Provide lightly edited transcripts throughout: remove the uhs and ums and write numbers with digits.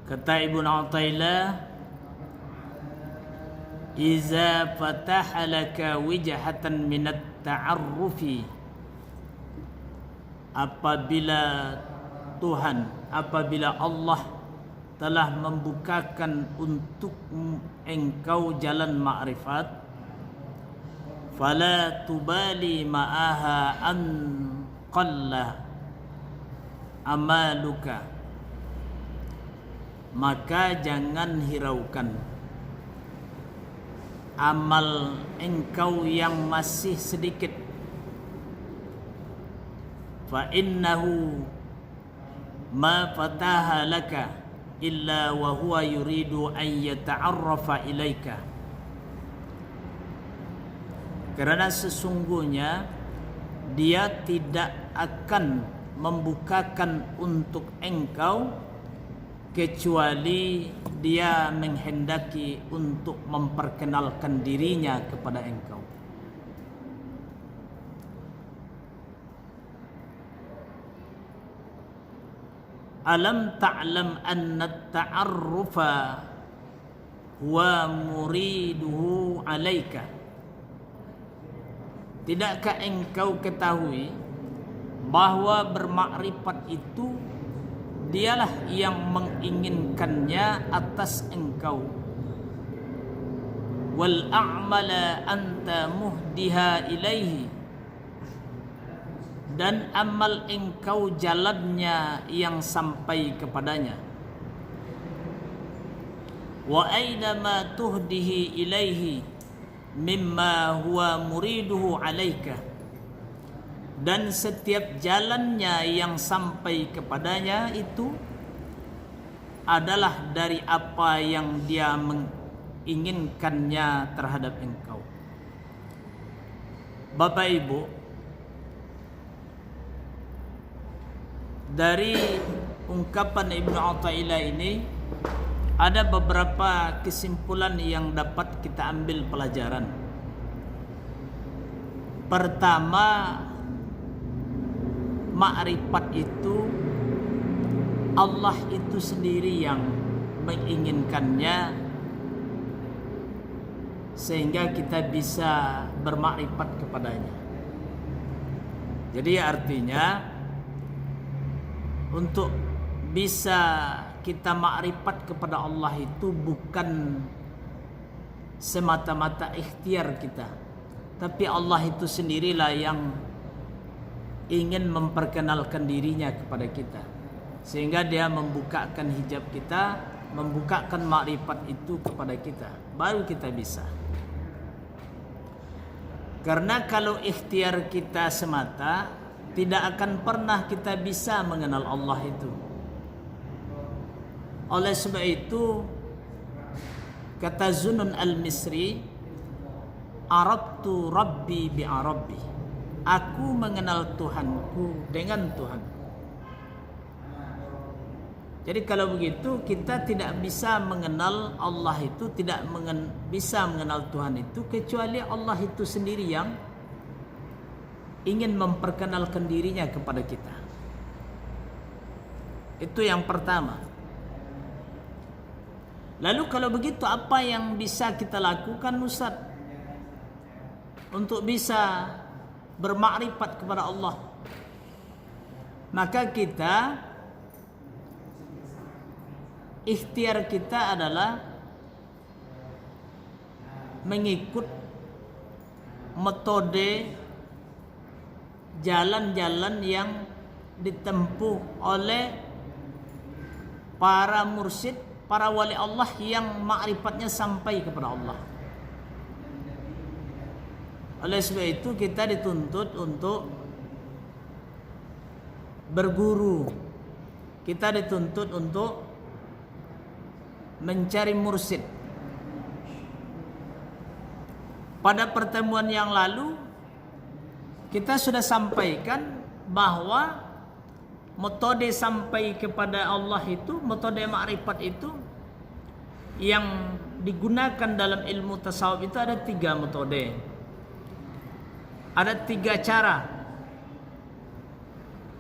Kata Ibnu Athaillah, "Iza fataha laka wijhatan minat ta'arrufi." Apabila Allah telah membukakan untuk engkau jalan ma'rifat, fala tubali ma'aha an qalla amaluka, maka jangan hiraukan amal engkau yang masih sedikit. Fa innahu ma fataha laka illa wa huwa yuridu an yata'arrafa ilaika. Karena sesungguhnya dia tidak akan membukakan untuk engkau kecuali dia menghendaki untuk memperkenalkan dirinya kepada engkau. Alam ta'lam anna ta'arrufa huwa muriduhu alaika. Tidakkah engkau ketahui bahwa bermakrifat itu dialah yang menginginkannya atas engkau. Wal a'mala anta muhdiha ilaihi, dan amal engkau jalannya yang sampai kepadanya. Wa aina ma tuhdihi ilaihi mimma huwa muriduhu alaika, dan setiap jalannya yang sampai kepadanya itu adalah dari apa yang dia menginginkannya terhadap engkau. Bapak Ibu, dari ungkapan Ibnu Athaillah ini ada beberapa kesimpulan yang dapat kita ambil pelajaran. Pertama, makrifat itu Allah itu sendiri yang menginginkannya, sehingga kita bisa bermakrifat kepadanya. Jadi artinya untuk bisa kita makrifat kepada Allah itu bukan semata-mata ikhtiar kita, tapi Allah itu sendirilah yang ingin memperkenalkan dirinya kepada kita, sehingga dia membukakan hijab kita, membukakan makrifat itu kepada kita, baru kita bisa. Karena kalau ikhtiar kita semata, tidak akan pernah kita bisa mengenal Allah itu. Oleh sebab itu, kata Zunnun al-Misri, "Arabtu Rabbi bi'arabbi." Aku mengenal Tuhanku dengan Tuhan. Jadi kalau begitu, kita tidak bisa mengenal Allah itu, tidak bisa mengenal Tuhan itu, kecuali Allah itu sendiri yang ingin memperkenalkan dirinya kepada kita. Itu yang pertama. Lalu kalau begitu, apa yang bisa kita lakukan, Ustaz, untuk bisa bermakrifat kepada Allah? Maka kita, ikhtiar kita adalah mengikut metode jalan-jalan yang ditempuh oleh para mursyid, para wali Allah yang makrifatnya sampai kepada Allah. Oleh sebab itu kita dituntut untuk berguru, kita dituntut untuk mencari mursyid. Pada pertemuan yang lalu kita sudah sampaikan bahwa metode sampai kepada Allah itu, metode makrifat itu yang digunakan dalam ilmu tasawuf itu ada 3 metode. Ada 3 cara.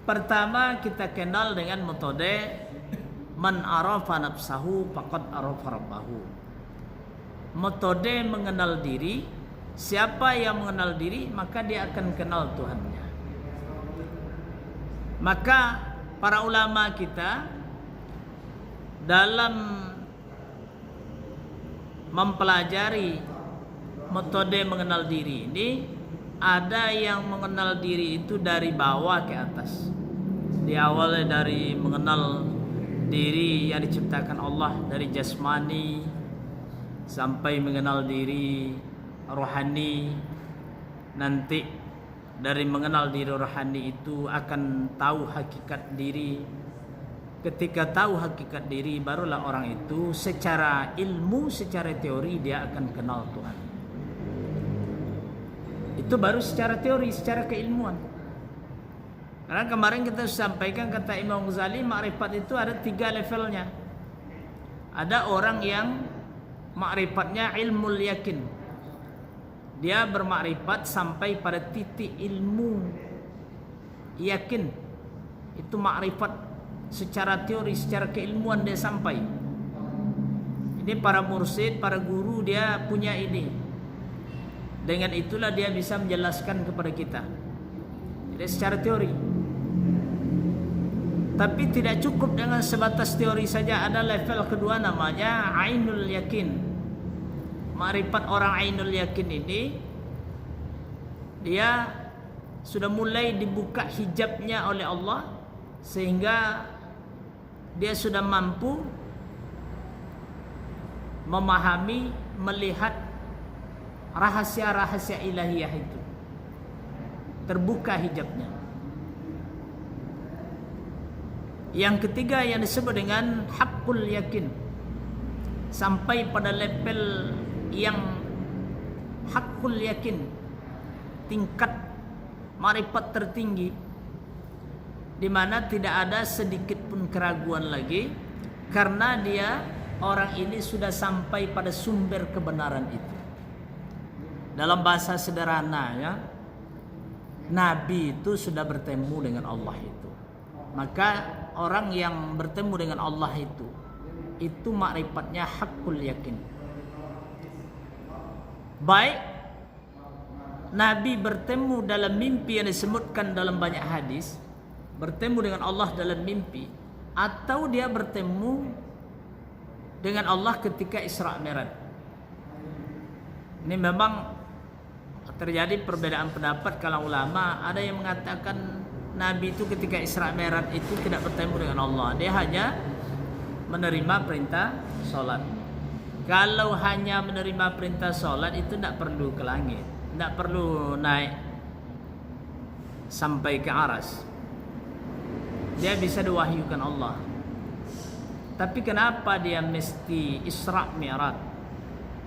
Pertama, kita kenal dengan metode Man arafa nafsahu faqad arafa rabbahu. Metode mengenal diri, siapa yang mengenal diri maka dia akan kenal Tuhannya. Maka para ulama kita dalam mempelajari metode mengenal diri ini, ada yang mengenal diri itu dari bawah ke atas. Diawali dari mengenal diri yang diciptakan Allah dari jasmani sampai mengenal diri rohani. Nanti dari mengenal diri rohani itu akan tahu hakikat diri. Ketika tahu hakikat diri, barulah orang itu secara ilmu, secara teori dia akan kenal Tuhan. Itu baru secara teori, secara keilmuan. Karena kemarin kita sampaikan kata Imam Ghazali, makrifat itu ada 3 levelnya. Ada orang yang makrifatnya ilmul yakin. Dia bermakrifat sampai pada titik ilmu yakin. Itu makrifat secara teori, secara keilmuan dia sampai. Ini para mursyid, para guru dia punya ini. Dengan itulah dia bisa menjelaskan kepada kita. Jadi secara teori. Tapi tidak cukup dengan sebatas teori saja. Ada level kedua namanya ainul yakin. Makrifat orang ainul yakin ini, dia sudah mulai dibuka hijabnya oleh Allah, sehingga dia sudah mampu memahami, melihat rahasia-rahasia ilahiyah itu. Terbuka hijabnya. Yang ketiga yang disebut dengan haqqul yakin. Sampai pada level yang haqqul yakin, tingkat makrifat tertinggi, di mana tidak ada sedikit pun keraguan lagi, karena dia orang ini sudah sampai pada sumber kebenaran itu. Dalam bahasa sederhana ya, Nabi itu sudah bertemu dengan Allah itu. Maka orang yang bertemu dengan Allah itu makrifatnya haqqul yakin. Baik Nabi bertemu dalam mimpi yang disebutkan dalam banyak hadis, bertemu dengan Allah dalam mimpi, atau dia bertemu dengan Allah ketika Isra Mi'raj. Ini memang terjadi perbedaan pendapat kalangan ulama. Ada yang mengatakan Nabi itu ketika Isra Mi'raj itu tidak bertemu dengan Allah. Dia hanya menerima perintah sholat. Kalau hanya menerima perintah sholat itu tidak perlu ke langit, tidak perlu naik sampai ke aras. Dia bisa diwahyukan Allah. Tapi kenapa dia mesti Isra Mi'raj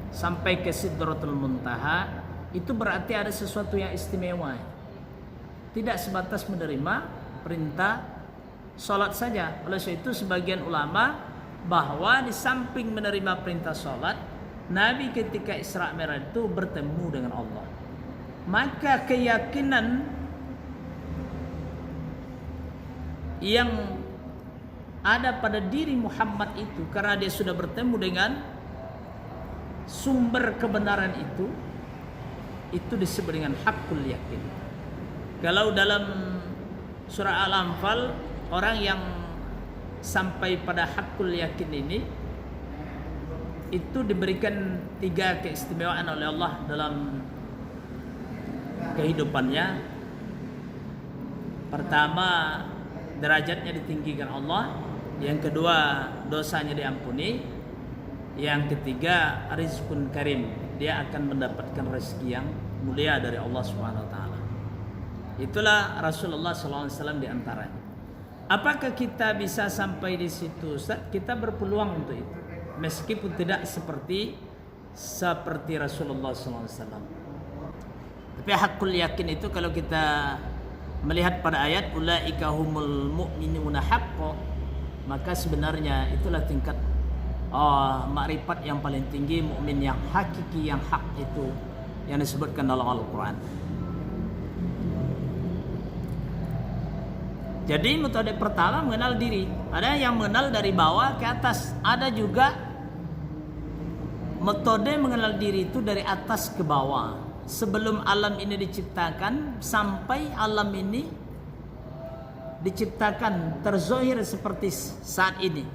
sampai ke Sidratul Muntaha? Itu berarti ada sesuatu yang istimewa. Tidak sebatas menerima perintah sholat saja. Oleh sebab itu sebagian ulama bahwa di samping menerima perintah sholat, Nabi ketika Isra Mi'raj itu bertemu dengan Allah. Maka keyakinan yang ada pada diri Muhammad itu, karena dia sudah bertemu dengan sumber kebenaran itu disebut dengan haqqul yakin. Kalau dalam surah Al-Anfal, orang yang sampai pada haqqul yakin ini itu diberikan 3 keistimewaan oleh Allah dalam kehidupannya. Pertama, derajatnya ditinggikan Allah. Yang kedua, dosanya diampuni. Yang ketiga, rizqun karim. Dia akan mendapatkan rezeki yang mulia dari Allah Subhanahu wa taala. Itulah Rasulullah SAW di antaranya. Apakah kita bisa sampai di situ? Kita berpeluang untuk itu, meskipun tidak seperti Rasulullah SAW. Tapi haqqul yakin itu kalau kita melihat pada ayat ulaika humul mu'minuna haqqo, maka sebenarnya itulah tingkat makrifat yang paling tinggi, mukmin yang hakiki, yang hak itu yang disebutkan dalam Al-Quran. Jadi metode pertama mengenal diri. Ada yang mengenal dari bawah ke atas. Ada juga metode mengenal diri itu dari atas ke bawah. Sebelum alam ini diciptakan sampai alam ini diciptakan terzohir seperti saat ini.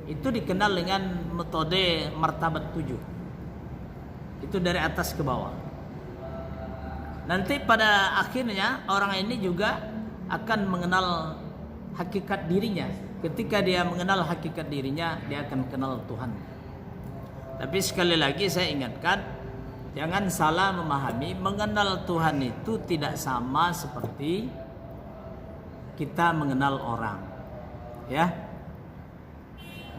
Itu dikenal dengan metode martabat 7. Itu dari atas ke bawah. Nanti pada akhirnya orang ini juga akan mengenal hakikat dirinya. Ketika dia mengenal hakikat dirinya, dia akan kenal Tuhan. Tapi sekali lagi saya ingatkan, jangan salah memahami, mengenal Tuhan itu tidak sama seperti kita mengenal orang. Ya.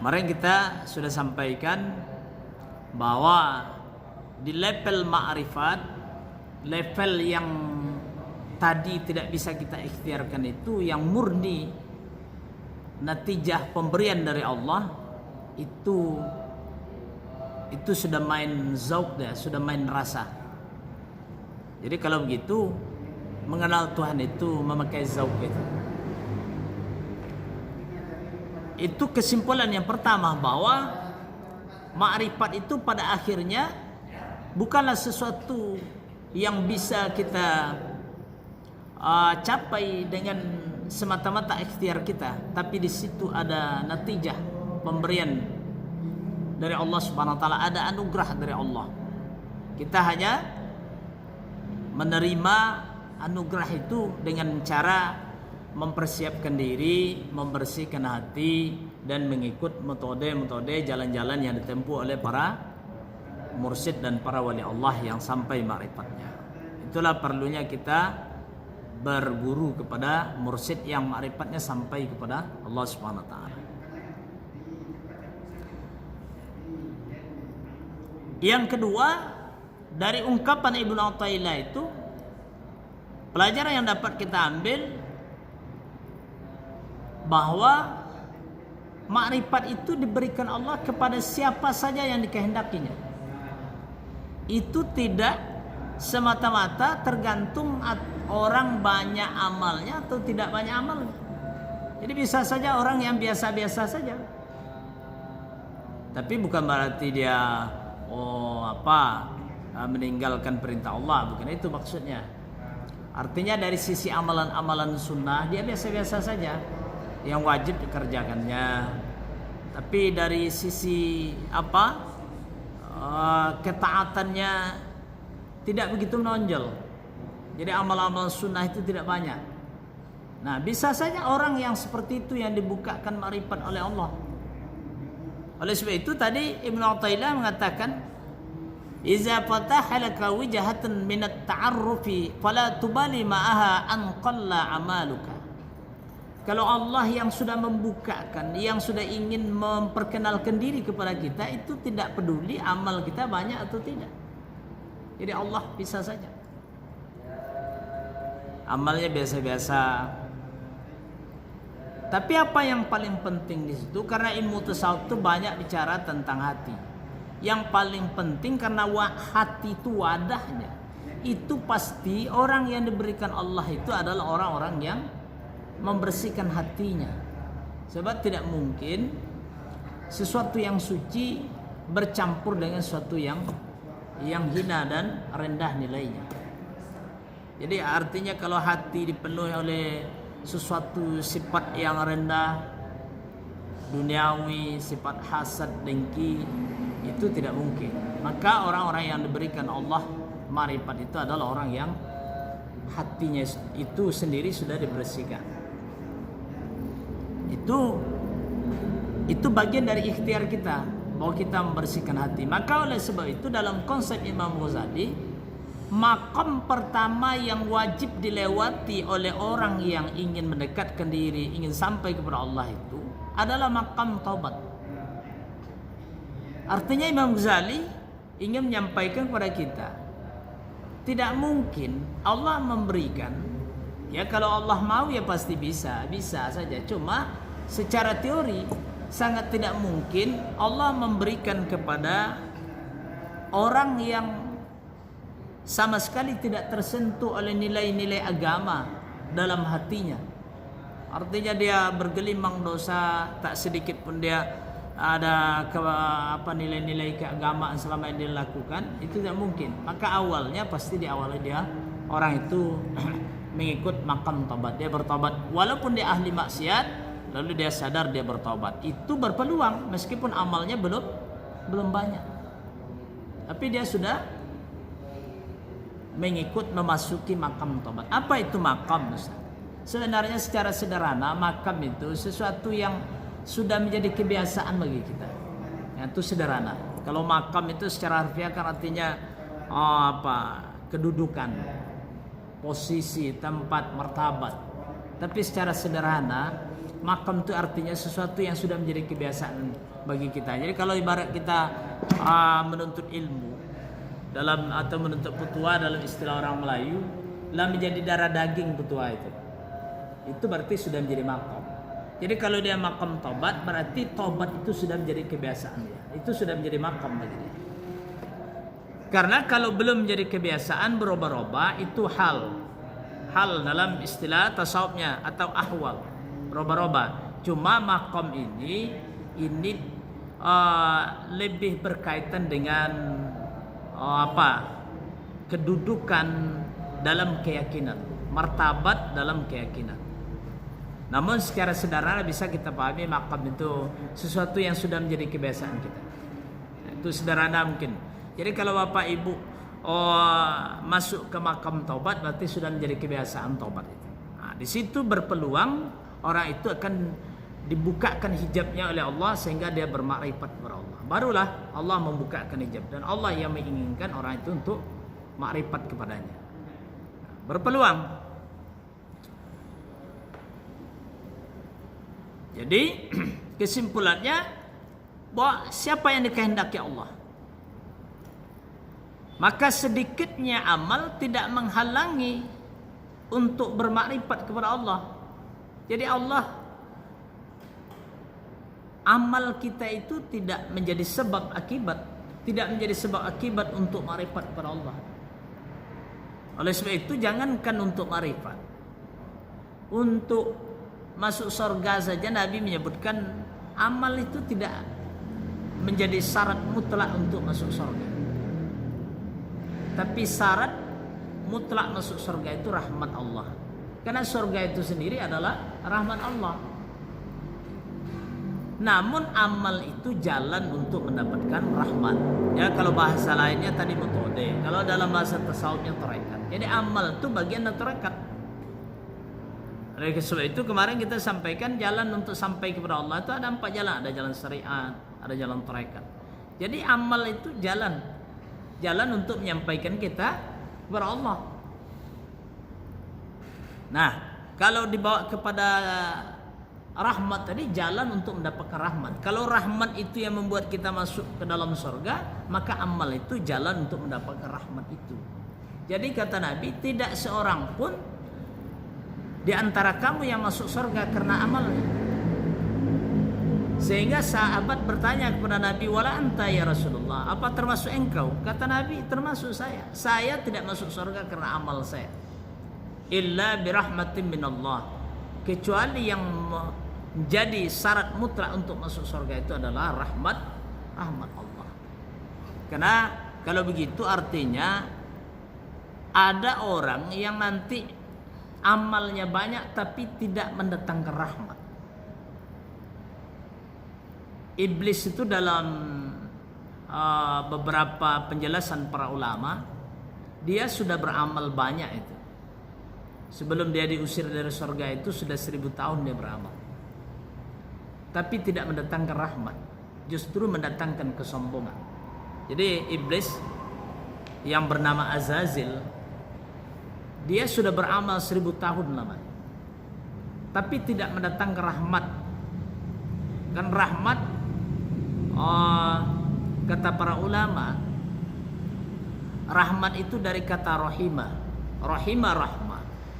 Kemarin kita sudah sampaikan bahwa di level ma'rifat, level yang tadi tidak bisa kita ikhtiarkan itu, yang murni natijah pemberian dari Allah, itu sudah main zauq dah, sudah main rasa. Jadi kalau begitu mengenal Tuhan itu memakai zauq itu. Itu kesimpulan yang pertama, bahwa ma'rifat itu pada akhirnya bukanlah sesuatu yang bisa kita capai dengan semata-mata ikhtiar kita, tapi di situ ada natijah pemberian dari Allah Subhanahu wa taala, ada anugerah dari Allah. Kita hanya menerima anugerah itu dengan cara mempersiapkan diri, membersihkan hati, dan mengikut metode-metode jalan-jalan yang ditempuh oleh para mursyid dan para wali Allah yang sampai ma'rifatnya. Itulah perlunya kita berguru kepada mursyid yang ma'rifatnya sampai kepada Allah Subhanahu wa taala. Yang kedua, dari ungkapan Ibnu Athaillah itu, pelajaran yang dapat kita ambil bahwa makrifat itu diberikan Allah kepada siapa saja yang dikehendakinya. Itu tidak semata-mata tergantung orang banyak amalnya atau tidak banyak amal. Jadi bisa saja orang yang biasa-biasa saja, tapi bukan berarti dia meninggalkan perintah Allah, bukan itu maksudnya. Artinya dari sisi amalan-amalan sunnah dia biasa-biasa saja, yang wajib dikerjakannya. Tapi dari sisi ketaatannya tidak begitu menonjol. Jadi amal-amal sunnah itu tidak banyak. Nah, bisa saja orang yang seperti itu yang dibukakan ma'rifat oleh Allah. Oleh sebab itu tadi Ibnu Athaillah mengatakan, "Iza fataha laka wijhatan min at-ta'arrufi fala tubali ma'aha an qalla 'amaluka." Kalau Allah yang sudah membukakan, yang sudah ingin memperkenalkan diri kepada kita, itu tidak peduli amal kita banyak atau tidak. Jadi Allah bisa saja amalnya biasa-biasa. Tapi apa yang paling penting di situ, karena ilmu tasawuf itu banyak bicara tentang hati. Yang paling penting karena hati itu wadahnya. Itu pasti orang yang diberikan Allah itu adalah orang-orang yang membersihkan hatinya. Sebab tidak mungkin sesuatu yang suci bercampur dengan sesuatu yang hina dan rendah nilainya. Jadi artinya kalau hati dipenuhi oleh sesuatu sifat yang rendah, duniawi, sifat hasad, dengki, itu tidak mungkin. Maka orang-orang yang diberikan Allah ma'rifat itu adalah orang yang hatinya itu sendiri sudah dibersihkan. Itu bagian dari ikhtiar kita, bahwa kita membersihkan hati. Maka oleh sebab itu dalam konsep Imam Ghazali, makam pertama yang wajib dilewati oleh orang yang ingin mendekatkan diri, ingin sampai kepada Allah itu adalah makam taubat. Artinya Imam Ghazali ingin menyampaikan kepada kita, tidak mungkin Allah memberikan, ya kalau Allah mau ya pasti bisa saja. Cuma secara teori sangat tidak mungkin Allah memberikan kepada orang yang sama sekali tidak tersentuh oleh nilai-nilai agama dalam hatinya. Artinya dia bergelimang dosa, tak sedikit pun dia ada nilai-nilai keagamaan selama yang dia lakukan, itu tidak mungkin. Maka awalnya pasti diawali dia orang itu mengikut makam taubat. Dia bertobat walaupun dia ahli maksiat, lalu dia sadar dia bertobat. Itu berpeluang meskipun amalnya belum banyak. Tapi dia sudah mengikut memasuki makam taubat. Apa itu makam, Ustaz? Sebenarnya secara sederhana makam itu sesuatu yang sudah menjadi kebiasaan bagi kita. Ya, itu sederhana. Kalau makam itu secara harfiah kan artinya kedudukan, posisi, tempat, martabat. Tapi secara sederhana makam itu artinya sesuatu yang sudah menjadi kebiasaan bagi kita. Jadi kalau ibarat kita menuntut ilmu atau menuntut petua dalam istilah orang Melayu, lah menjadi darah daging petua itu. Itu berarti sudah menjadi makam. Jadi kalau dia makam taubat, berarti taubat itu sudah menjadi kebiasaan dia. Itu sudah menjadi makam bagi dia. Karena kalau belum menjadi kebiasaan berubah-ubah, itu hal dalam istilah tasawufnya atau ahwal, berubah-ubah. Cuma makam ini lebih berkaitan dengan kedudukan dalam keyakinan, martabat dalam keyakinan. Namun secara sederhana bisa kita pahami makam itu sesuatu yang sudah menjadi kebiasaan kita. Itu sederhana mungkin. Jadi kalau Bapak Ibu masuk ke makam taubat, berarti sudah menjadi kebiasaan taubat itu. Nah, di situ berpeluang orang itu akan dibukakan hijabnya oleh Allah sehingga dia bermakrifat kepada Allah. Barulah Allah membukakan hijab, dan Allah yang menginginkan orang itu untuk makrifat kepadanya. Berpeluang. Jadi kesimpulannya bahwa siapa yang dikehendaki Allah, maka sedikitnya amal tidak menghalangi untuk bermakrifat kepada Allah. Jadi amal kita itu tidak menjadi sebab akibat untuk makrifat kepada Allah. Oleh sebab itu jangankan untuk makrifat, untuk masuk surga saja Nabi menyebutkan amal itu tidak menjadi syarat mutlak untuk masuk surga. Tapi syarat mutlak masuk surga itu rahmat Allah. Karena surga itu sendiri adalah rahmat Allah. Namun amal itu jalan untuk mendapatkan rahmat. Ya, kalau bahasa lainnya tadi metode. Kalau dalam bahasa tasawufnya tarekat. Jadi amal itu bagian dari tarekat. Oleh sebab itu kemarin kita sampaikan jalan untuk sampai kepada Allah itu ada 4 jalan. Ada jalan syariat, ada jalan tarekat. Jadi amal itu jalan untuk menyampaikan kita kepada Allah. Nah, kalau dibawa kepada rahmat tadi, jalan untuk mendapatkan rahmat. Kalau rahmat itu yang membuat kita masuk ke dalam surga, maka amal itu jalan untuk mendapatkan rahmat itu. Jadi kata Nabi, tidak seorang pun di antara kamu yang masuk surga karena amalnya. Sehingga sahabat bertanya kepada Nabi, wala anta ya Rasulullah, apa termasuk engkau? Kata Nabi, termasuk saya. Saya tidak masuk surga karena amal saya. Illa birahmatin minallah. Kecuali yang menjadi syarat mutlak untuk masuk surga itu adalah rahmat Allah. Karena kalau begitu artinya ada orang yang nanti amalnya banyak tapi tidak mendatangkan rahmat. Iblis itu dalam beberapa penjelasan para ulama, dia sudah beramal banyak itu. Sebelum dia diusir dari surga itu sudah 1000 tahun dia beramal. Tapi tidak mendatangkan rahmat, justru mendatangkan kesombongan. Jadi iblis yang bernama Azazil, dia sudah beramal 1000 tahun lamanya, tapi tidak mendatangkan rahmat. Kan rahmat, kata para ulama, rahmat itu dari kata rahimah rahmah.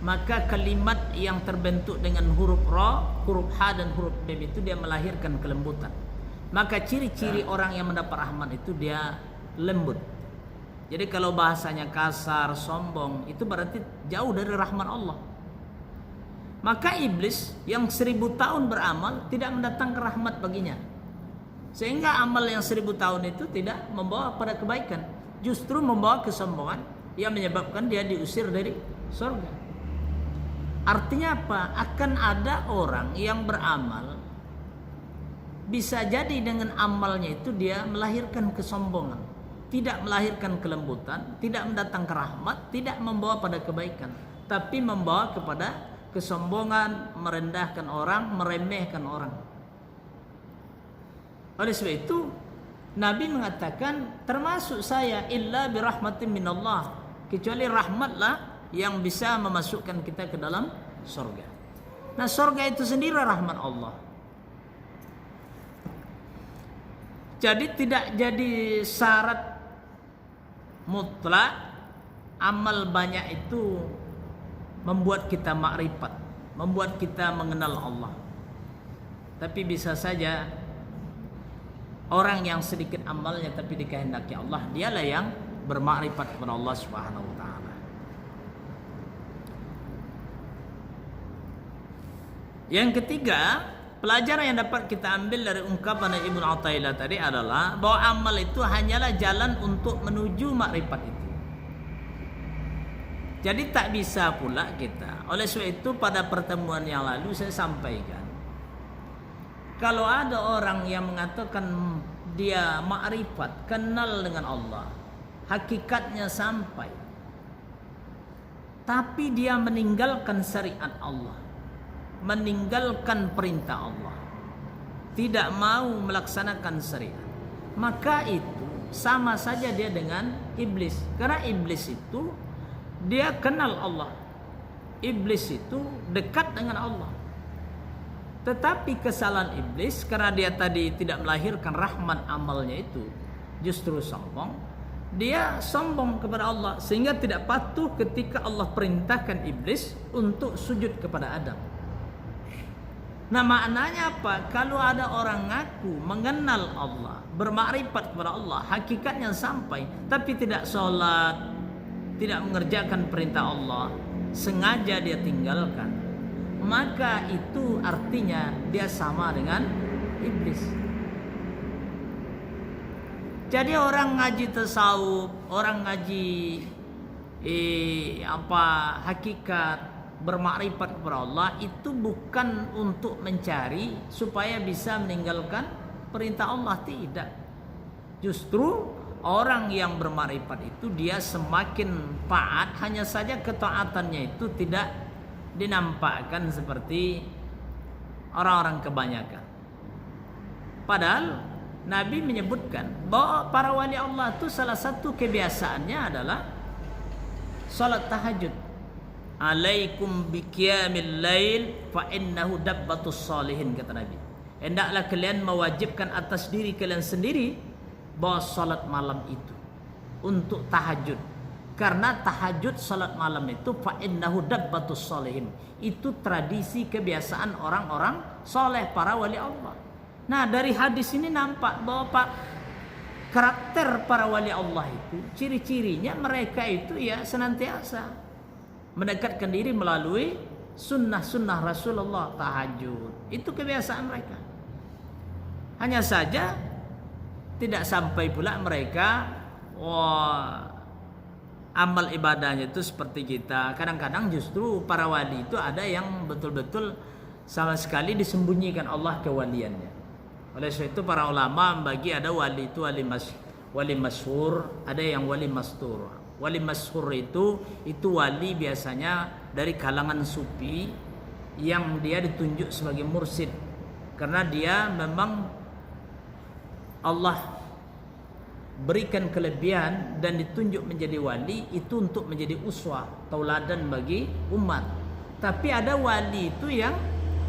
Maka kalimat yang terbentuk dengan huruf ra, huruf ha dan huruf mim itu dia melahirkan kelembutan. Maka ciri-ciri orang yang mendapat rahmat itu dia lembut. Jadi kalau bahasanya kasar, sombong, itu berarti jauh dari rahmat Allah. Maka iblis yang 1000 tahun beramal tidak mendatangkan rahmat baginya. Sehingga amal yang 1000 tahun itu tidak membawa pada kebaikan, justru membawa kesombongan yang menyebabkan dia diusir dari surga. Artinya apa? Akan ada orang yang beramal, bisa jadi dengan amalnya itu dia melahirkan kesombongan, tidak melahirkan kelembutan, tidak mendatangkan rahmat, tidak membawa pada kebaikan, tapi membawa kepada kesombongan, merendahkan orang, meremehkan orang. Oleh sebab itu Nabi mengatakan, termasuk saya illa birahmatin minallah, kecuali rahmatlah yang bisa memasukkan kita ke dalam surga. Nah, surga itu sendiri rahmat Allah. Jadi tidak jadi syarat mutlak amal banyak itu membuat kita makrifat, membuat kita mengenal Allah. Tapi bisa saja orang yang sedikit amalnya tapi dikehendaki Allah, dialah yang bermakrifat kepada Allah Subhanahu wa taala. Yang ketiga, pelajaran yang dapat kita ambil dari ungkapan Ibnu Athaillah tadi adalah bahwa amal itu hanyalah jalan untuk menuju makrifat itu. Jadi tak bisa pula kita. Oleh sebab itu pada pertemuan yang lalu saya sampaikan, kalau ada orang yang mengatakan dia makrifat, kenal dengan Allah, hakikatnya sampai, tapi dia meninggalkan syariat Allah, meninggalkan perintah Allah, tidak mau melaksanakan syariat, maka itu sama saja dia dengan iblis. Karena iblis itu dia kenal Allah, iblis itu dekat dengan Allah. Tetapi kesalahan iblis, karena dia tadi tidak melahirkan rahmat amalnya itu, justru sombong. Dia sombong kepada Allah sehingga tidak patuh ketika Allah perintahkan iblis untuk sujud kepada Adam. Nah, maknanya apa? Kalau ada orang ngaku mengenal Allah, bermakrifat kepada Allah, hakikatnya sampai, tapi tidak sholat, tidak mengerjakan perintah Allah, sengaja dia tinggalkan, maka itu artinya dia sama dengan iblis. Jadi orang ngaji tasawuf, orang ngaji hakikat, bermakrifat kepada Allah, itu bukan untuk mencari supaya bisa meninggalkan perintah Allah, tidak. Justru orang yang bermakrifat itu dia semakin taat, hanya saja ketaatannya itu tidak dinampakkan seperti orang-orang kebanyakan. Padahal Nabi menyebutkan bahwa para wali Allah itu salah satu kebiasaannya adalah salat tahajud. Alaikum biqiyamil lail fa innahu dabbatus salihin, kata Nabi. Hendaklah kalian mewajibkan atas diri kalian sendiri bahwa salat malam itu untuk tahajud. Karena tahajud salat malam itu fa innahu dabbatus salihin, itu tradisi kebiasaan orang-orang soleh, para wali Allah. Nah, dari hadis ini nampak bahwa karakter para wali Allah itu, ciri-cirinya mereka itu ya senantiasa mendekatkan diri melalui sunnah-sunnah Rasulullah, tahajud. Itu kebiasaan mereka. Hanya saja tidak sampai pula mereka amal ibadahnya itu seperti kita. Kadang-kadang justru para wali itu ada yang betul-betul sama sekali disembunyikan Allah kewaliannya. Oleh sebab itu para ulama membagi, ada wali itu wali masyhur, ada yang wali mastur. Wali masyhur itu wali biasanya dari kalangan sufi yang dia ditunjuk sebagai mursyid, karena dia memang Allah berikan kelebihan dan ditunjuk menjadi wali itu untuk menjadi uswah, tauladan bagi umat. Tapi ada wali itu yang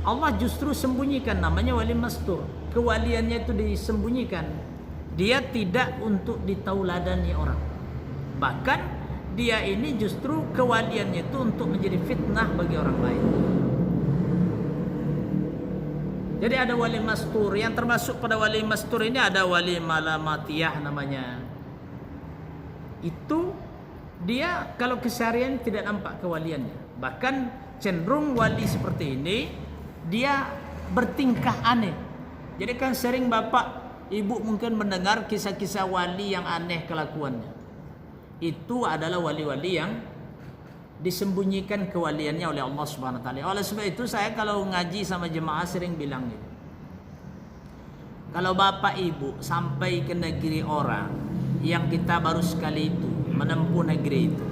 Allah justru sembunyikan, namanya wali mastur. Kewaliannya itu disembunyikan. Dia tidak untuk ditauladani orang. Bahkan dia ini justru kewaliannya itu untuk menjadi fitnah bagi orang lain. Jadi ada wali mastur, yang termasuk pada wali mastur ini ada wali malamatiyah namanya. Itu dia kalau keseharian tidak nampak kewaliannya. Bahkan cenderung wali seperti ini dia bertingkah aneh. Jadi kan sering bapak ibu mungkin mendengar kisah-kisah wali yang aneh kelakuannya. Itu adalah wali-wali yang disembunyikan kewaliannya oleh Allah Subhanahu wa taala. Oleh sebab itu saya kalau ngaji sama jemaah sering bilang gitu. Kalau bapak ibu sampai ke negeri orang yang kita baru sekali itu menempuh negeri itu,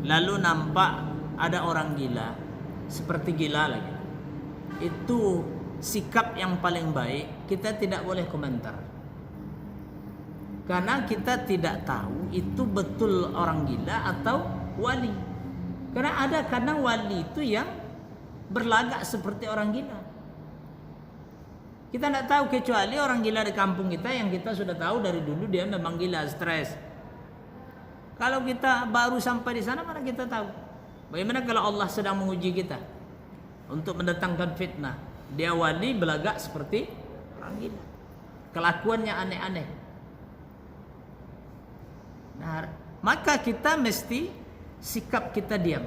lalu nampak ada orang gila, seperti gila lagi, itu sikap yang paling baik kita tidak boleh komentar, karena kita tidak tahu itu betul orang gila atau wali. Karena ada kadang wali itu yang berlagak seperti orang gila. Kita tidak tahu, kecuali orang gila di kampung kita yang kita sudah tahu dari dulu dia memang gila, stres. Kalau kita baru sampai di sana, mana kita tahu? Bagaimana kalau Allah sedang menguji kita untuk mendatangkan fitnah? Dia wali belagak seperti orang gila, kelakuannya aneh-aneh. Nah, maka kita mesti sikap kita diam.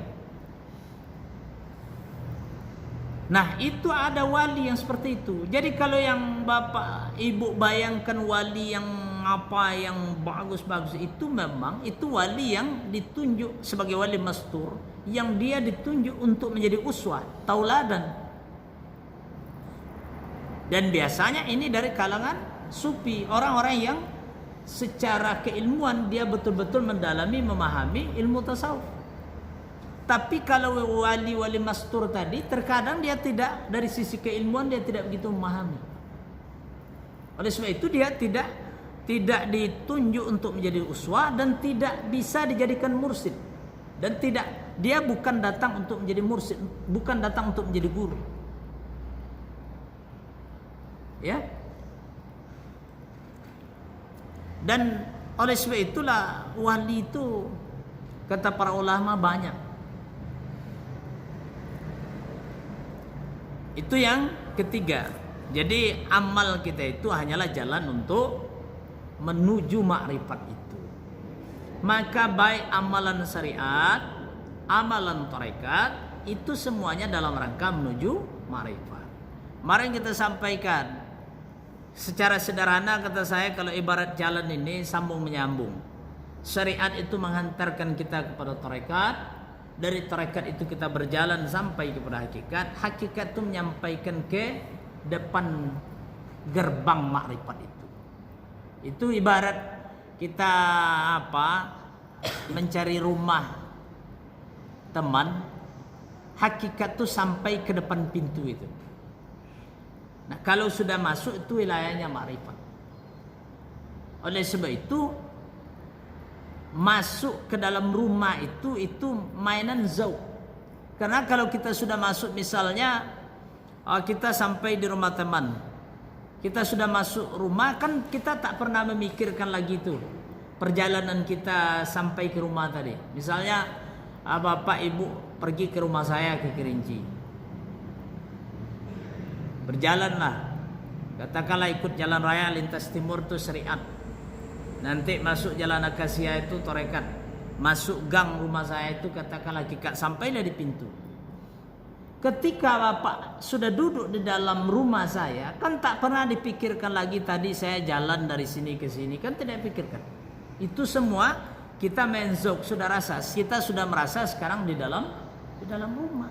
Nah, itu ada wali yang seperti itu. Jadi kalau yang bapak ibu bayangkan wali yang apa yang bagus-bagus, itu memang itu wali yang ditunjuk sebagai wali mastur, yang dia ditunjuk untuk menjadi uswah, tauladan. Dan biasanya ini dari kalangan sufi, orang-orang yang secara keilmuan dia betul-betul mendalami, memahami ilmu tasawuf. Tapi kalau wali-wali mastur tadi, terkadang dia tidak, dari sisi keilmuan dia tidak begitu memahami. Oleh sebab itu dia tidak ditunjuk untuk menjadi uswah dan tidak bisa dijadikan mursyid. Dan dia bukan datang untuk menjadi mursyid, bukan datang untuk menjadi guru. Ya. Dan oleh sebab itulah wali itu kata para ulama banyak. Itu yang ketiga. Jadi amal kita itu hanyalah jalan untuk menuju makrifat itu. Maka baik amalan syariat, amalan tarekat, itu semuanya dalam rangka menuju makrifat. Kemarin kita sampaikan secara sederhana, kata saya, kalau ibarat jalan ini sambung menyambung. Syariat itu menghantarkan kita kepada tarekat. Dari tarekat itu kita berjalan sampai kepada hakikat. Hakikat itu menyampaikan ke depan gerbang makrifat itu. Itu ibarat kita mencari rumah teman, hakikat itu sampai ke depan pintu itu. Nah, kalau sudah masuk itu wilayahnya makrifat. Oleh sebab itu masuk ke dalam rumah itu mainan zauq. Karena kalau kita sudah masuk, misalnya kita sampai di rumah teman, kita sudah masuk rumah, kan kita tak pernah memikirkan lagi itu perjalanan kita sampai ke rumah tadi. Misalnya bapak ibu pergi ke rumah saya ke Kerinci, berjalanlah, katakanlah ikut jalan raya lintas timur itu syariat. Nanti masuk jalan Akasia itu tarekat. Masuk gang rumah saya itu katakanlah hakikat. Sampailah di pintu. Ketika bapak sudah duduk di dalam rumah saya, kan tak pernah dipikirkan lagi tadi saya jalan dari sini ke sini, kan tidak pikirkan. Itu semua kita menzok, sudah rasa. Kita sudah merasa sekarang di dalam rumah.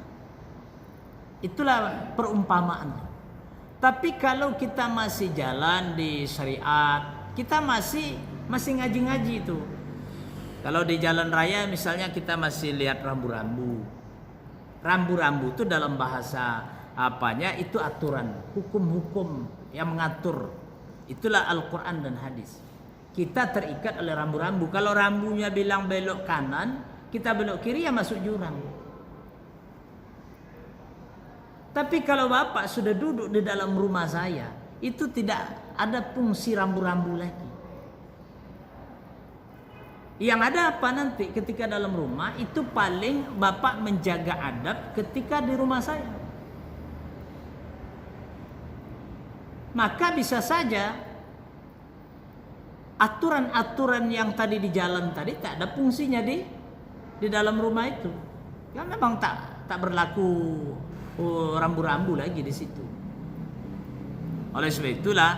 Itulah perumpamaan. Tapi kalau kita masih jalan di syariat, kita masih ngaji-ngaji itu. Kalau di jalan raya misalnya kita masih lihat rambu-rambu. Rambu-rambu itu dalam bahasa apanya itu aturan, hukum-hukum yang mengatur. Itulah Al-Quran dan hadis. Kita terikat oleh rambu-rambu. Kalau rambunya bilang belok kanan, kita belok kiri, ya masuk jurang. Tapi kalau bapak sudah duduk di dalam rumah saya, itu tidak ada fungsi rambu-rambu lagi. Yang ada apa nanti ketika dalam rumah itu, paling bapak menjaga adab ketika di rumah saya. Maka bisa saja aturan-aturan yang tadi di jalan tadi tak ada fungsinya di dalam rumah itu. Ya memang tak tak berlaku rambu-rambu lagi di situ. Oleh sebab itulah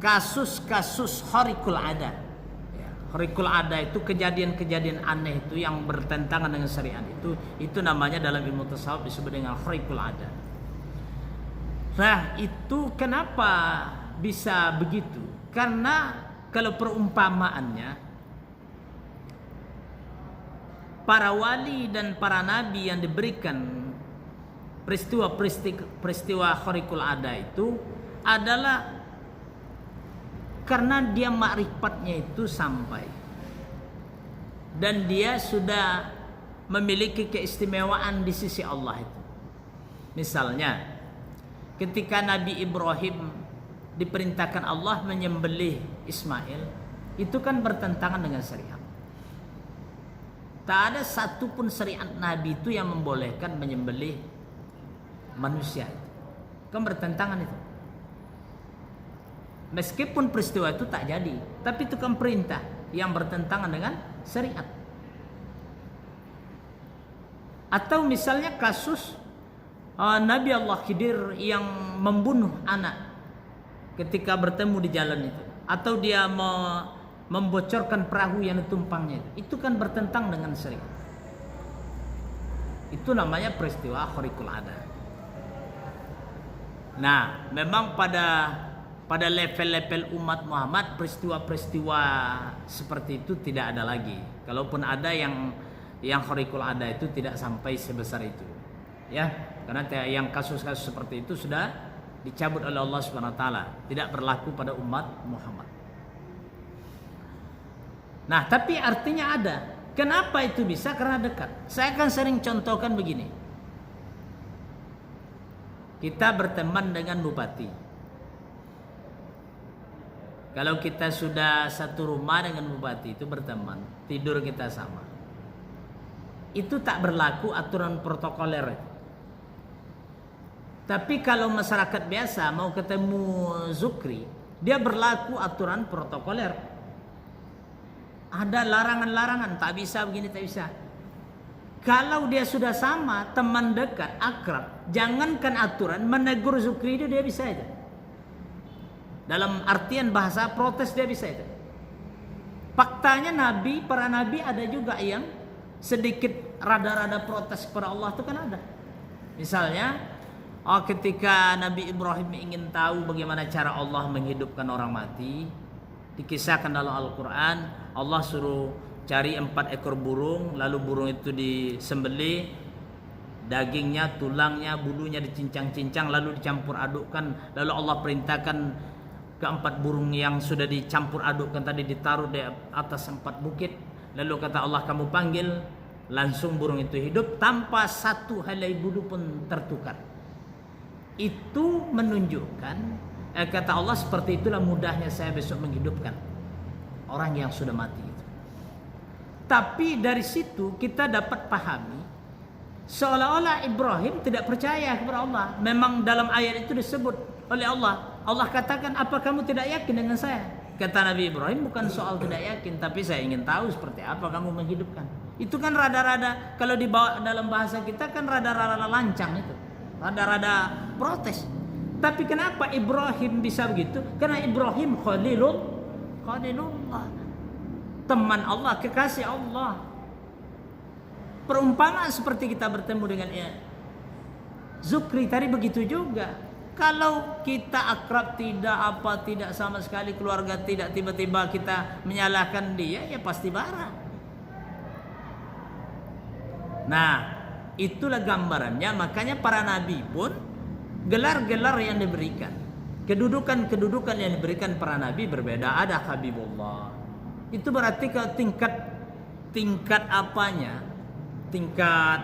kasus-kasus khariqul ada. Ya, khariqul ada itu kejadian-kejadian aneh itu yang bertentangan dengan syariat itu namanya dalam ilmu tasawuf disebut dengan khariqul ada. Nah, itu kenapa bisa begitu? Karena kalau perumpamaannya para wali dan para nabi yang diberikan peristiwa khariqul ada itu adalah karena dia makrifatnya itu sampai dan dia sudah memiliki keistimewaan di sisi Allah itu. Misalnya ketika Nabi Ibrahim diperintahkan Allah menyembelih Ismail, itu kan bertentangan dengan syariat. Tak ada satupun syariat Nabi itu yang membolehkan menyembelih manusia itu. Kan bertentangan itu. Meskipun peristiwa itu tak jadi, tapi itu kan perintah yang bertentangan dengan syariat. Atau misalnya kasus Nabi Allah Khidir yang membunuh anak ketika bertemu di jalan itu, atau dia membocorkan perahu yang ditumpangnya itu kan bertentang dengan syariat. Itu namanya peristiwa khariqul ada. Nah, memang pada level-level umat Muhammad peristiwa-peristiwa seperti itu tidak ada lagi. Kalaupun ada yang khariqul ada itu tidak sampai sebesar itu. Ya, karena yang kasus-kasus seperti itu sudah dicabut oleh Allah Subhanahu wa taala, tidak berlaku pada umat Muhammad. Nah, tapi artinya ada. Kenapa itu bisa? Karena dekat. Saya akan sering contohkan begini. Kita berteman dengan bupati. Kalau kita sudah satu rumah dengan bupati itu berteman, tidur kita sama. Itu tak berlaku aturan protokoler. Tapi kalau masyarakat biasa mau ketemu Zukri, dia berlaku aturan protokoler. Ada larangan-larangan, tak bisa begini, tak bisa. Kalau dia sudah sama, teman dekat, akrab, jangankan aturan, menegur Zukri itu dia bisa itu. Dalam artian bahasa protes dia bisa itu. Faktanya para nabi ada juga yang sedikit rada-rada protes kepada Allah itu kan ada. Misalnya ketika Nabi Ibrahim ingin tahu bagaimana cara Allah menghidupkan orang mati, dikisahkan dalam Al-Quran, Allah suruh cari 4 ekor burung, lalu burung itu disembelih, dagingnya, tulangnya, bulunya dicincang-cincang, lalu dicampur adukkan, lalu Allah perintahkan ke-4 burung yang sudah dicampur adukkan tadi ditaruh di atas 4 bukit, lalu kata Allah kamu panggil, langsung burung itu hidup tanpa satu helai bulu pun tertukar. Itu menunjukkan kata Allah seperti itulah mudahnya saya besok menghidupkan orang yang sudah mati itu. Tapi dari situ kita dapat pahami seolah-olah Ibrahim tidak percaya kepada Allah. Memang dalam ayat itu disebut oleh Allah. Allah katakan, apa kamu tidak yakin dengan saya? Kata Nabi Ibrahim, bukan soal tidak yakin, tapi saya ingin tahu seperti apa kamu menghidupkan. Itu kan rada-rada, kalau dibawa dalam bahasa kita kan rada-rada lancang itu. Rada-rada protes. Tapi kenapa Ibrahim bisa begitu? Karena Ibrahim Khalilullah. Teman Allah, kekasih Allah. Perumpamaan seperti kita bertemu dengan Zukri tadi begitu juga. Kalau kita akrab tidak sama sekali keluarga tidak, tiba-tiba kita menyalahkan dia, ya pasti marah. Nah, itulah gambarannya. Makanya para nabi pun gelar-gelar yang diberikan, kedudukan yang diberikan para nabi berbeda. Ada Habibullah. Itu berarti ke tingkat apanya? Tingkat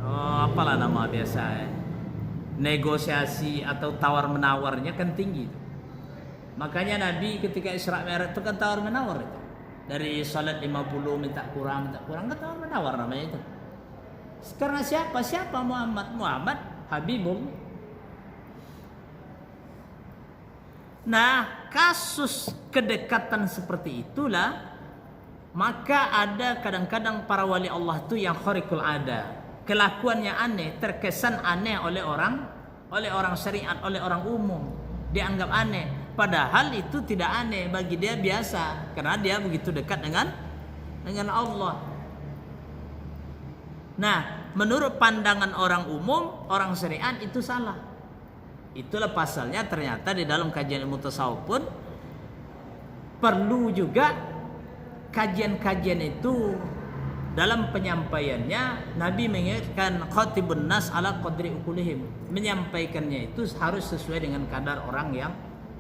apalah nama biasa negosiasi atau tawar menawarnya kan tinggi itu. Makanya Nabi ketika Isra Mi'raj itu kan tawar menawar itu. Dari salat 50 minta kurang kan tawar menawar namanya itu. Karena siapa Muhammad Habibullah. Nah, kasus kedekatan seperti itulah maka ada kadang-kadang para wali Allah itu yang khariqul ada. kelakuannya aneh, terkesan aneh oleh orang syariat, oleh orang umum, dianggap aneh. Padahal itu tidak aneh, bagi dia biasa, karena dia begitu dekat dengan Allah. Nah, menurut pandangan orang umum, orang syariat itu salah. Itulah pasalnya ternyata di dalam kajian ilmu tasawuf pun perlu juga kajian-kajian itu. Dalam penyampaiannya Nabi mengingatkan khatibun nas ala qadri ukulihim, menyampaikannya itu harus sesuai dengan kadar orang yang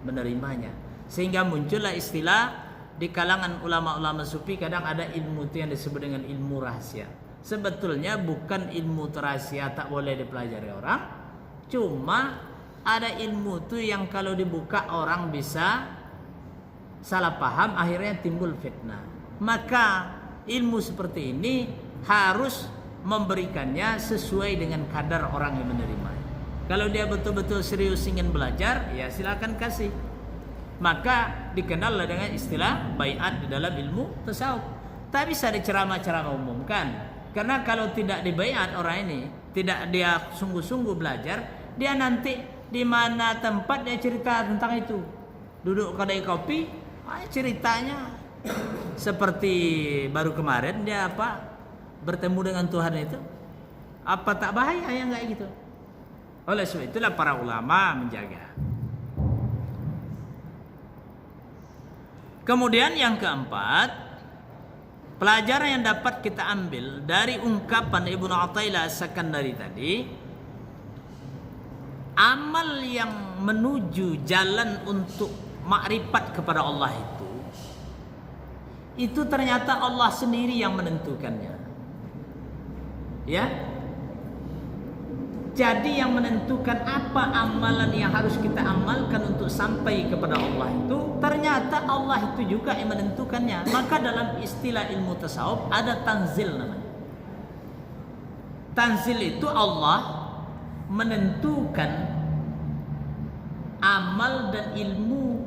menerimanya. Sehingga muncullah istilah di kalangan ulama-ulama sufi, kadang ada ilmu itu yang disebut dengan ilmu rahasia. Sebetulnya bukan ilmu rahasia tak boleh dipelajari orang, cuma ada ilmu itu yang kalau dibuka orang bisa salah paham, akhirnya timbul fitnah. Maka ilmu seperti ini harus memberikannya sesuai dengan kadar orang yang menerima. Kalau dia betul-betul serius ingin belajar, ya silakan kasih. Maka dikenallah dengan istilah baiat di dalam ilmu tasawuf. Tak bisa diceramah-ceramah umumkan. Karena kalau tidak dibaiat orang ini, tidak dia sungguh-sungguh belajar, dia nanti di mana tempat dia cerita tentang itu. Duduk kedai kopi, ceritanya seperti baru kemarin dia bertemu dengan Tuhan itu. Apa tak bahaya yang kayak gitu? Oleh sebab itulah para ulama menjaga. Kemudian yang keempat, pelajaran yang dapat kita ambil dari ungkapan Ibnu Athaillah As-Sakandari tadi, amal yang menuju jalan untuk makrifat kepada Allah itu ternyata Allah sendiri yang menentukannya. Ya. Jadi yang menentukan apa amalan yang harus kita amalkan untuk sampai kepada Allah itu ternyata Allah itu juga yang menentukannya. Maka dalam istilah ilmu tasawuf ada tanzil namanya. Tanzil itu Allah menentukan amal dan ilmu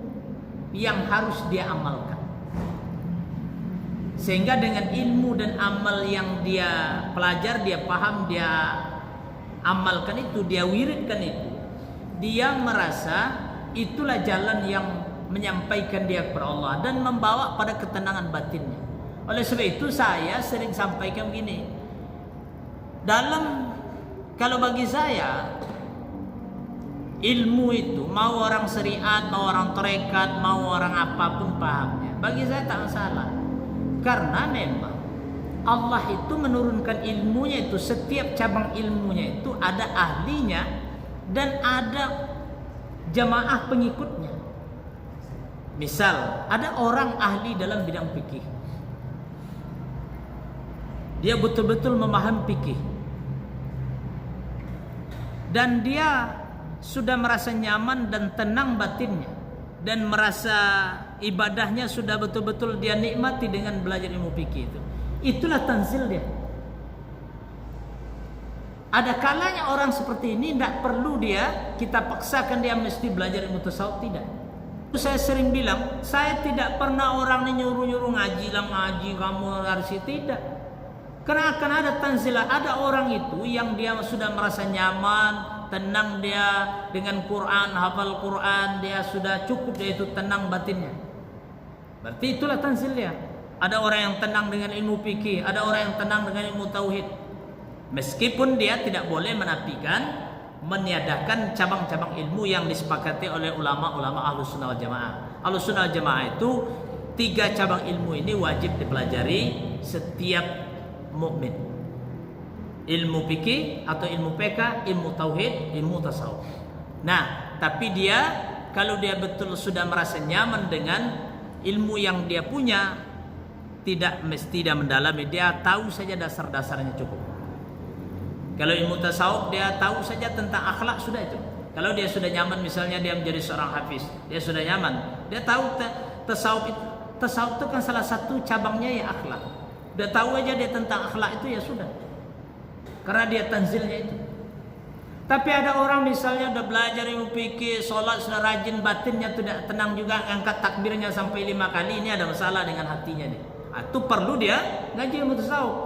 yang harus dia amalkan. Sehingga dengan ilmu dan amal yang dia pelajar, dia paham, dia amalkan itu, dia wiridkan itu, dia merasa itulah jalan yang menyampaikan dia kepada Allah dan membawa pada ketenangan batinnya. Oleh sebab itu saya sering sampaikan begini, kalau bagi saya ilmu itu mau orang syariat, mau orang tarekat, mau orang apapun pahamnya, bagi saya tak masalah. Karena memang Allah itu menurunkan ilmunya itu, setiap cabang ilmunya itu ada ahlinya dan ada jamaah pengikutnya. Misal ada orang ahli dalam bidang fikih, dia betul-betul memahami fikih dan dia sudah merasa nyaman dan tenang batinnya dan merasa ibadahnya sudah betul-betul dia nikmati dengan belajar ilmu fikih itu. Itulah tanzil dia. Ada kalanya orang seperti ini tidak perlu kita paksakan dia mesti belajar ilmu tasawuf, tidak. Saya sering bilang, saya tidak pernah orang nyuruh-nyuruh ngaji kamu harus tidak. Karena akan ada tanzilah, ada orang itu yang dia sudah merasa nyaman, tenang dia dengan Quran, hafal Quran, dia sudah cukup, dia itu tenang batinnya. Berarti itulah tanzil dia. Ada orang yang tenang dengan ilmu fikih, ada orang yang tenang dengan ilmu tauhid. Meskipun dia tidak boleh menafikan, meniadakan cabang-cabang ilmu yang disepakati oleh ulama-ulama Ahlus Sunnah wal Jamaah. Ahlus Sunnah wal Jamaah itu 3 cabang ilmu ini wajib dipelajari setiap mukmin. Ilmu fikih atau ilmu fiqh, ilmu tauhid, ilmu tasawuf. Nah, tapi dia kalau dia betul sudah merasa nyaman dengan ilmu yang dia punya, tidak mesti dia mendalami, dia tahu saja dasar-dasarnya cukup. Kalau ilmu tasawuf dia tahu saja tentang akhlak, sudah itu. Kalau dia sudah nyaman, misalnya dia menjadi seorang hafiz, dia sudah nyaman, dia tahu tasawuf itu kan salah satu cabangnya ya akhlak. Dia tahu aja dia tentang akhlak itu, ya sudah, karena dia tanzilnya itu. Tapi ada orang misalnya udah belajar ilmu fikih, sholat sudah rajin, batinnya tidak tenang juga, angkat takbirnya sampai 5 kali, ini ada masalah dengan hatinya dia. Itu perlu dia ngaji ilmu tasawuf.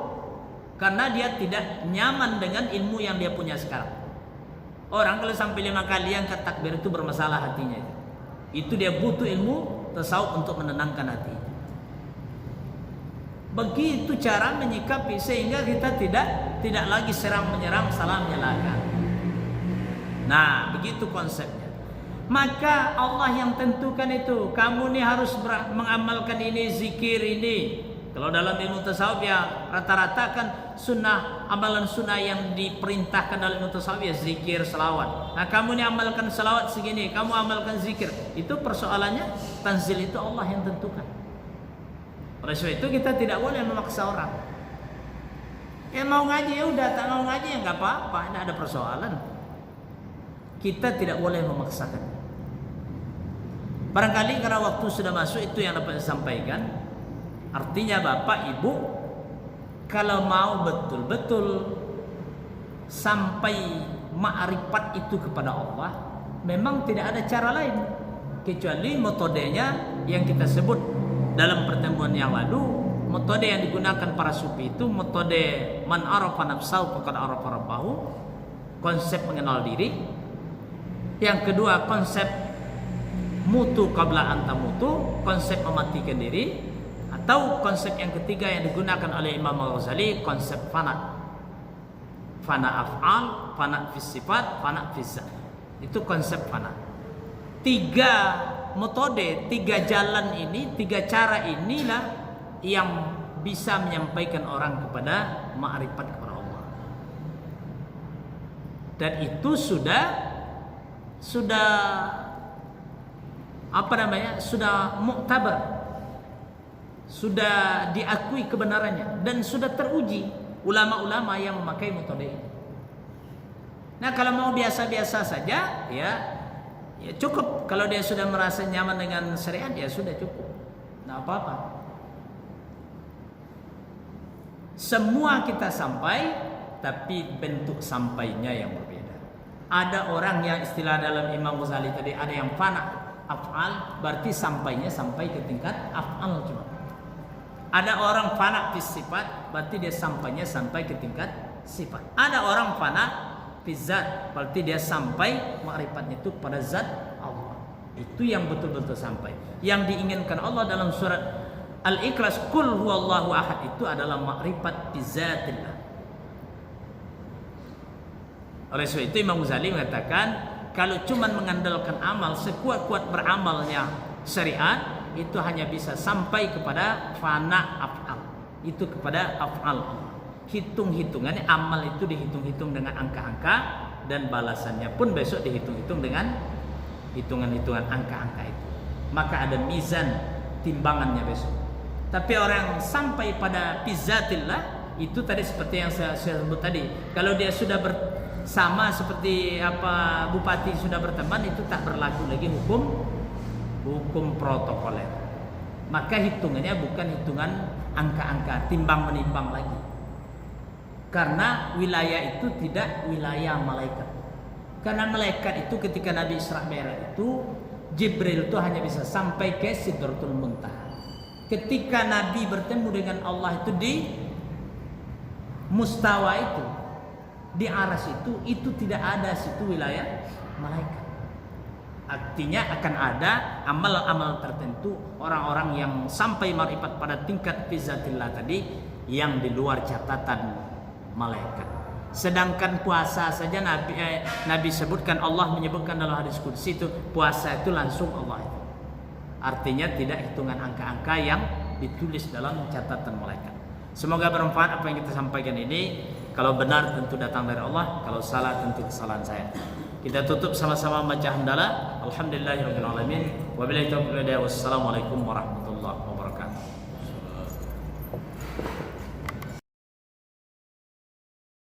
karena dia tidak nyaman dengan ilmu yang dia punya sekarang. Orang kalau sampai 5 kali angkat takbir itu bermasalah hatinya. Itu dia butuh ilmu tasawuf untuk menenangkan hati. Begitu cara menyikapi sehingga kita tidak lagi serang menyerang, salah menyalahkan. Nah, begitu konsepnya. Maka Allah yang tentukan itu, kamu nih harus mengamalkan ini, zikir ini. Kalau dalam ilmu tasawuf ya rata-rata kan sunnah, amalan sunnah yang diperintahkan dalam ilmu tasawuf ya zikir, selawat. Nah, kamu nih amalkan selawat segini, kamu amalkan zikir. Itu persoalannya, tanzil itu Allah yang tentukan. Oleh sebab itu kita tidak boleh memaksa orang. Ya mau ngaji ya udah, tak mau ngaji ya nggak apa-apa, tidak ada persoalan. Kita tidak boleh memaksakan. Barangkali karena waktu sudah masuk, itu yang dapat saya sampaikan. Artinya Bapak Ibu, kalau mau betul-betul sampai ma'rifat itu kepada Allah, memang tidak ada cara lain kecuali metodenya yang kita sebut dalam pertemuan yang lalu. Metode yang digunakan para sufi itu metode man arafa nafsahu faqad arafa rabbahu, konsep mengenal diri. Yang kedua konsep mutu qabla anta mutu, konsep mematikan diri. Atau konsep yang ketiga yang digunakan oleh Imam Al-Ghazali, konsep fana. Fana af'al, fana fis sifat, fana fis zat. Itu konsep fana. 3 metode, 3 jalan ini, 3 cara inilah yang bisa menyampaikan orang kepada ma'rifat kepada Allah. Dan itu sudah sudah muktabar, sudah diakui kebenarannya dan sudah teruji ulama-ulama yang memakai metode ini. Nah, kalau mau biasa-biasa saja ya cukup. Kalau dia sudah merasa nyaman dengan syariat ya sudah cukup, nggak apa-apa. Semua kita sampai, tapi bentuk sampainya yang berbeda. Ada orang yang istilah dalam Imam Ghazali tadi, ada yang fana af'al, berarti sampainya sampai ke tingkat af'al cuma. Ada orang fana fis sifat, berarti dia sampainya sampai ke tingkat sifat. Ada orang fana fis zat, berarti dia sampai ma'rifatnya itu pada zat Allah. Itu yang betul-betul sampai. Yang diinginkan Allah dalam surat Al-Ikhlas, qul huwallahu ahad, itu adalah ma'rifat bi zatillah. Oleh sebab itu Imam Ghazali mengatakan, kalau cuma mengandalkan amal, sekuat-kuat beramalnya syariat, itu hanya bisa sampai kepada fana af'al. Itu kepada af'al Allah. Hitung-hitungannya, amal itu dihitung-hitung dengan angka-angka, dan balasannya pun besok dihitung-hitung dengan hitungan-hitungan angka-angka itu. Maka ada mizan, timbangannya besok. Tapi orang yang sampai pada bizatillah, itu tadi seperti yang saya sebut tadi. Kalau dia sudah bersama seperti apa bupati sudah berteman, itu tak berlaku lagi hukum protokoler. Maka hitungannya bukan hitungan angka-angka, timbang menimbang lagi. Karena wilayah itu tidak wilayah malaikat. Karena malaikat itu ketika Nabi Isra Mi'raj itu, Jibril itu hanya bisa sampai ke Sidratul Muntaha. Ketika Nabi bertemu dengan Allah itu di mustawa itu, di aras itu tidak ada situ wilayah malaikat. Artinya akan ada amal-amal tertentu orang-orang yang sampai ma'rifat pada tingkat fizatillah tadi yang di luar catatan malaikat. Sedangkan puasa saja Nabi sebutkan, Allah menyebutkan dalam hadis qudsi itu, puasa itu langsung Allah itu. Artinya tidak hitungan angka-angka yang ditulis dalam catatan malaikat. Semoga bermanfaat apa yang kita sampaikan ini. Kalau benar tentu datang dari Allah, kalau salah tentu kesalahan saya. Kita tutup sama-sama baca hamdalah. Alhamdulillahirabbil alamin. Wabillahi taufiq wal hidayah. Wassalamualaikum warahmatullahi wabarakatuh.